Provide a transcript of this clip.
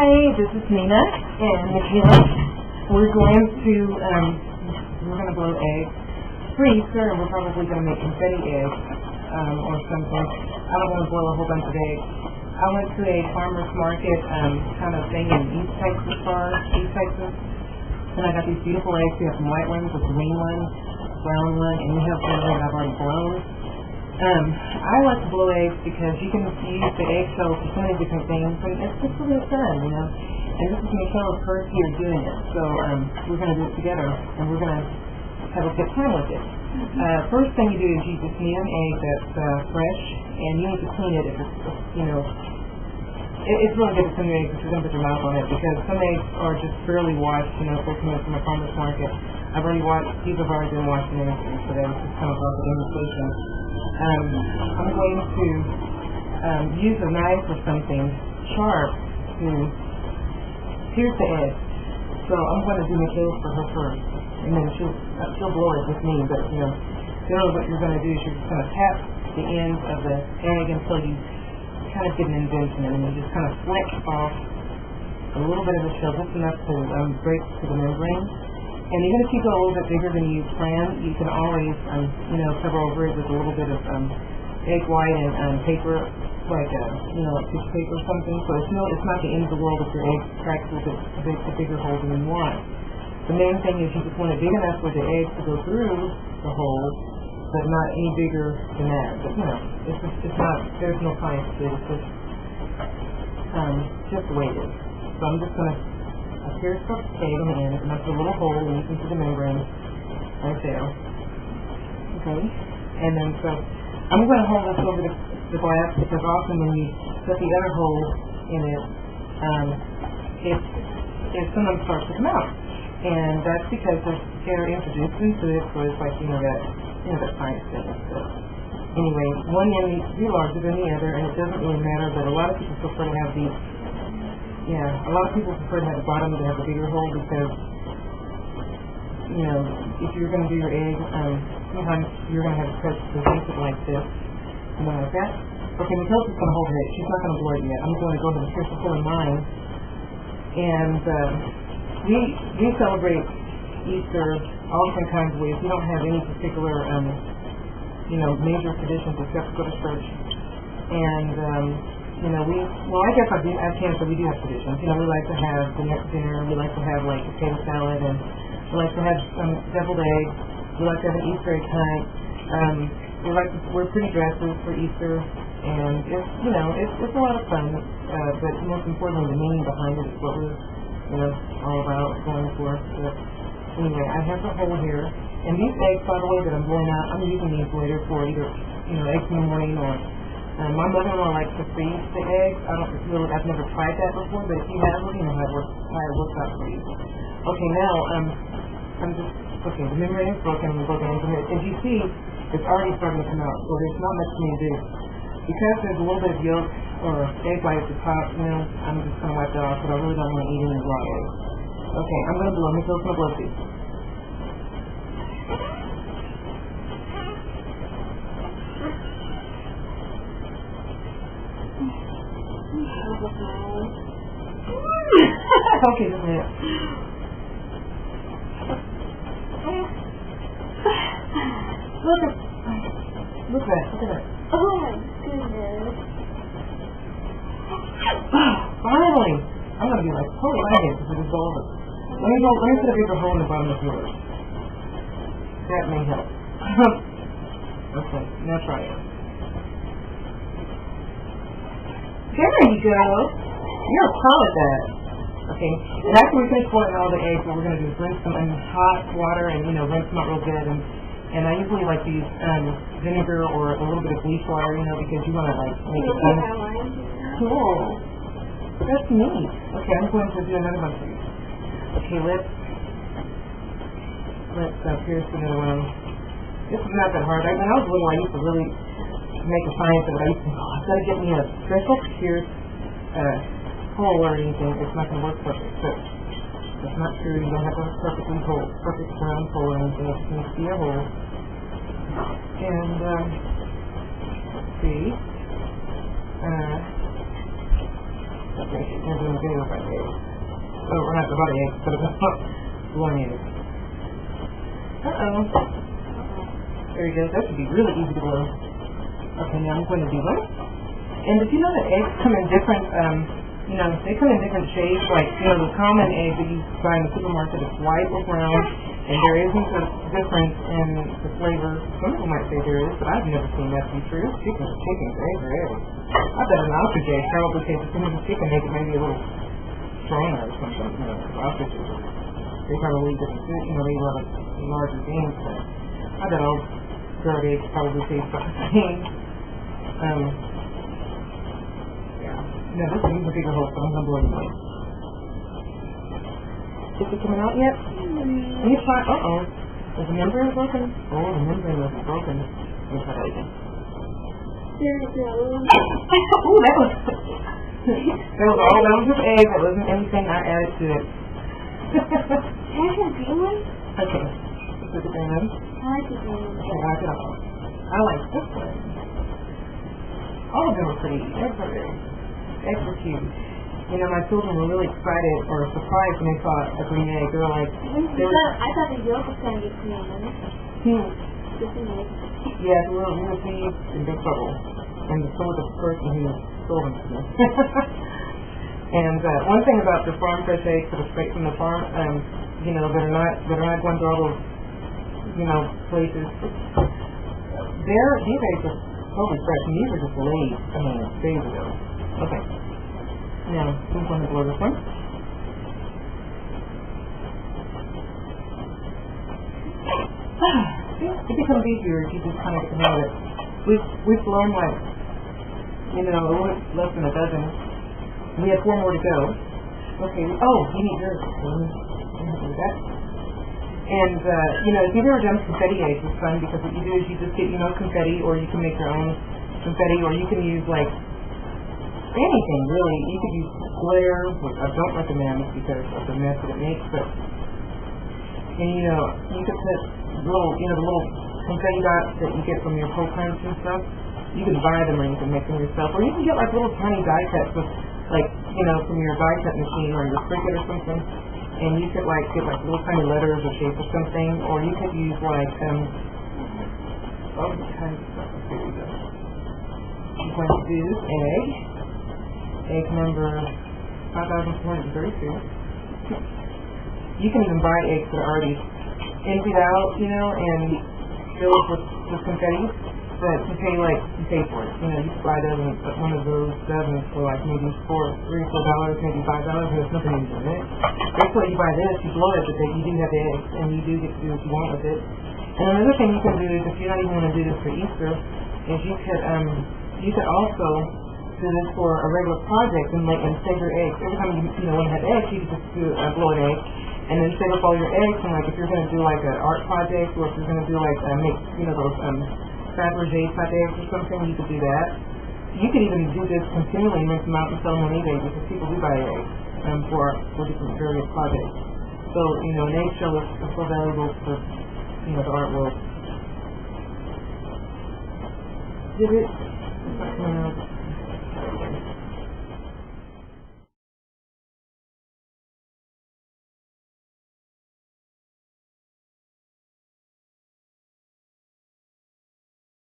Hi, this is Nina and Michaela. We're going to blow eggs for Easter, and we're probably going to make confetti eggs or something. I don't want to blow a whole bunch of eggs. I went to a farmer's market kind of thing in East Texas, and I got these beautiful eggs. We have some white ones, a green one, brown one, and we have one that I've already blown. I like to blow eggs because you can use the eggshell for so many different things, and it's just really fun, you know. And this is Michaela's first year doing it, so we're going to do it together, and we're going to have a good time with it. First thing you do is you just need an egg that's fresh, and you need to clean it if it's, you know, it's really good to clean your eggs if you're going to put your mouth on it, because some eggs are just barely washed, you know, if they're coming from a farmer's market. I've already washed, these have already been washed and everything, so that was just kind of like an imitation. I'm going to use a knife or something sharp to pierce the egg. So I'm going to do Michaela for her first, and then she'll blow it with me. But you know, generally what you're going to do is you're just going to tap the ends of the egg until you kind of get an indentation, and then you just kind of flick off a little bit of the shell, just enough to break to the membrane. And even if you go a little bit bigger than you plan, you can always, you know, cover over it with a little bit of egg white and paper, like you know, like tissue paper or something. So it's not the end of the world if your egg cracks with a bigger hole than you want. The main thing is you just want it big enough for the eggs to go through the hole, but not any bigger than that. But you know, it's not. There's no science to it. It's just the way it is. So I'm just gonna. Here's the egg in the end, and that's a little hole, and you can see the membrane right there. Okay? And then so, I'm going to hold this over the glass, because often when you put the other hole in it, it sometimes starts to come out. And that's because there's air introduced into it, so it's like, that science thing. So, anyway, one end needs to be larger than the other, and it doesn't really matter, but a lot of people prefer to have these. Yeah, a lot of people prefer to have the bottom to have a bigger hole because, you know, if you're going to do your egg, sometimes you're going to have to cut the length of like this, you know, like that. Okay, Michaela's just going to hold it. She's not going to blow it yet. I'm going to go ahead and pierce the hole in mine. And we celebrate Easter all different kinds of ways. We don't have any particular, you know, major traditions except to go to church. And, you know, I guess I can't, but we do have traditions. You know, we like to have the next dinner, we like to have, like, potato salad, and we like to have deviled eggs, we like to have an Easter egg hunt, we like to wear pretty dresses for Easter, and it's a lot of fun, but most importantly, the meaning behind it is what we're, you know, all about going for. But anyway, I have the hole here, and these eggs, by the way, that I'm blowing out, I'm using these later for either, you know, eggs in the morning or my mother-in-law likes to freeze the eggs. I've never tried that before, but if you have, you know how it works out for you. Okay, now, the membrane is broken, and as you see, it's already starting to come out, so there's not much for me to do. Because there's a little bit of yolk or egg white at the top, you know, I'm just going to wipe that off, but I really don't want to eat any raw eggs. Okay, I'm going to blow. Michaela's going to blow these. Okay, just a minute. Look at that. Oh my goodness. Finally! I'm going to be like totally excited because it is over. Let me put a bigger hole in the bottom of yours. That may help. Okay, now try it. There you go. You're a pro at that. Okay, and after we finish boiling all the eggs, what we're going to do is rinse them in hot water and, you know, rinse them out real good. And I usually like to use vinegar or a little bit of bleach water, you know, because you want to, like, make it fun. Cool. That's neat. Okay, I'm going to do another one for you. Okay, let's pierce another one. This is not that hard. When I was little, I used to really make a science of it. I used to say, I've got to get me a special pierce hole or anything. It's not going to work perfect. But that's not true. You don't have a perfect round hole or anything. It's going to be a hole. And let's see. We're doing a video about eggs. Oh, we're not about eggs, but about one egg. There you go. That should be really easy to blow. Okay, now I'm going to do one. And did you know that eggs come in different, they come in different shades? Like, the common egg that you buy in the supermarket is white or brown, and there isn't a difference in the flavor. Some people might say there is, but I've never seen that to be true. Chickens are chickens, eggs are eggs. I bet an ostrich egg probably tastes the same as a chicken egg, maybe a little stronger or something. Ostriches, they probably eat different food, they eat a lot of larger games, but I bet all bird eggs probably taste about the same. No, this is a bigger hole, so I'm going to blow it away. Is it coming out yet? Can you try? Is the membrane broken? Oh, the membrane wasn't broken. Let me try that again. There it goes. Ooh, that was just egg. That wasn't anything I added to it. Can I have a green one? Okay. Is it the green one? I like the green one. Okay, I get off. I like this one. All of them are pretty. Eggs are very extra cute. My children were really excited or surprised when they saw a green egg. They were like, I thought the yolk was going to be green. Yeah, the little seeds in big trouble. And so was the person who sold them to me. And one thing about the farm fresh eggs that are straight from the farm, that are not going to all those, places. These eggs are totally fresh, and these are just laid, days ago. Okay. Now, I'm going to blow this one. It becomes easier if you just kind of get to know it. We've blown like, a little less than a dozen. We have 4 more to go. Okay. You need yours. Do that. And, if you've ever done confetti eggs, it's fun because what you do is you just get, confetti, or you can make your own confetti, or you can use like anything really. You could use glare, which I don't recommend because of the mess that it makes, but you could put little, the little confetti dots that you get from your cold crunch and stuff. You can buy them or you can make them yourself, or you can get like little tiny die cuts with, like, from your die cut machine or your Cricut or something, and you could like get like little tiny letters or shape or something, or you could use like all the kinds of stuff. Here we go. I'm going to do this egg number 5,432. You can even buy eggs that are already emptied out, and filled with confetti, but you pay for it. You can buy one of those dozens for like maybe $3 or $4, maybe $5, and there's nothing in it. That's why you buy this, you blow it, but then you do have eggs, and you do get to do what you want with it. And another thing you can do is, if you're not even going to do this for Easter, is you could also do this for a regular project and save your eggs. Every time you want to have eggs, you can just blow an egg and then save up all your eggs. And like if you're going to do like an art project, or if you're going to do like make those Fabergé type eggs or something, you could do that. You could even do this continually and rinse them out and sell them on eBay because people do buy eggs for different various projects. So an eggshell is so valuable for the art world. Did it?